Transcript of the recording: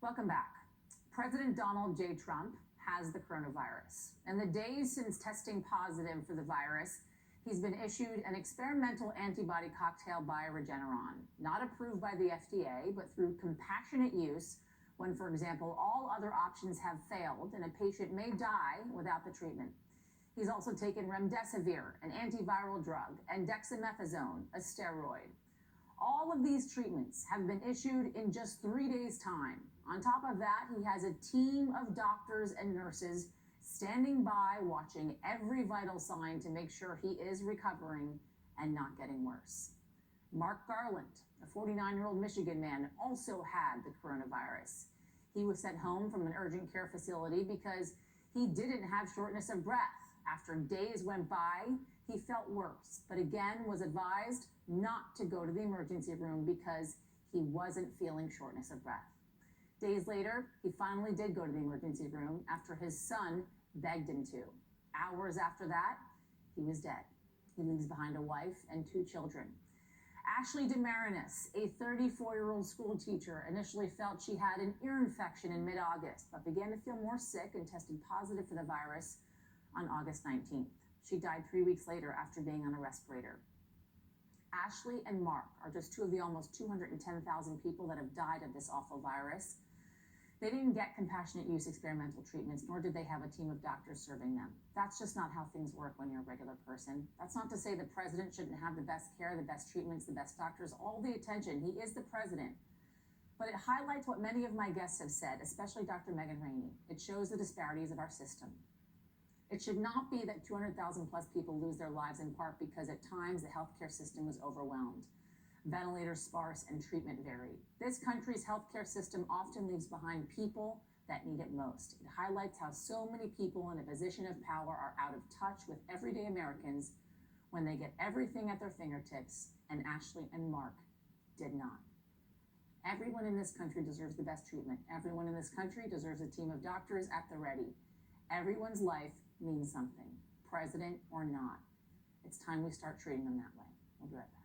Welcome back. President Donald J. Trump has the coronavirus. In the days since testing positive for the virus, he's been issued an experimental antibody cocktail by Regeneron, not approved by the FDA, but through compassionate use when, for example, all other options have failed and a patient may die without the treatment. He's also taken remdesivir, an antiviral drug, and dexamethasone, a steroid. All of these treatments have been issued in just 3 days' time. On top of that, he has a team of doctors and nurses standing by watching every vital sign to make sure he is recovering and not getting worse. Mark Garland, a 49-year-old Michigan man, also had the coronavirus. He was sent home from an urgent care facility because he didn't have shortness of breath. After days went by, he felt worse, but again was advised not to go to the emergency room because he wasn't feeling shortness of breath. Days later, he finally did go to the emergency room after his son begged him to. Hours after that, he was dead. He leaves behind a wife and 2 children. Ashley DeMarinis, a 34-year-old school teacher, initially felt she had an ear infection in mid-August, but began to feel more sick and tested positive for the virus on August 19th. She died 3 weeks later after being on a respirator. Ashley and Mark are just 2 of the almost 210,000 people that have died of this awful virus. They didn't get compassionate use experimental treatments, nor did they have a team of doctors serving them. That's just not how things work when you're a regular person. That's not to say the president shouldn't have the best care, the best treatments, the best doctors, all the attention. He is the president. But it highlights what many of my guests have said, especially Dr. Megan Rainey. It shows the disparities of our system. It should not be that 200,000 plus people lose their lives in part because at times the healthcare system was overwhelmed, ventilators sparse, and treatment varied. This country's healthcare system often leaves behind people that need it most. It highlights how so many people in a position of power are out of touch with everyday Americans when they get everything at their fingertips, and Ashley and Mark did not. Everyone in this country deserves the best treatment. Everyone in this country deserves a team of doctors at the ready. Everyone's life means something, president or not. It's time we start treating them that way. We'll be right back.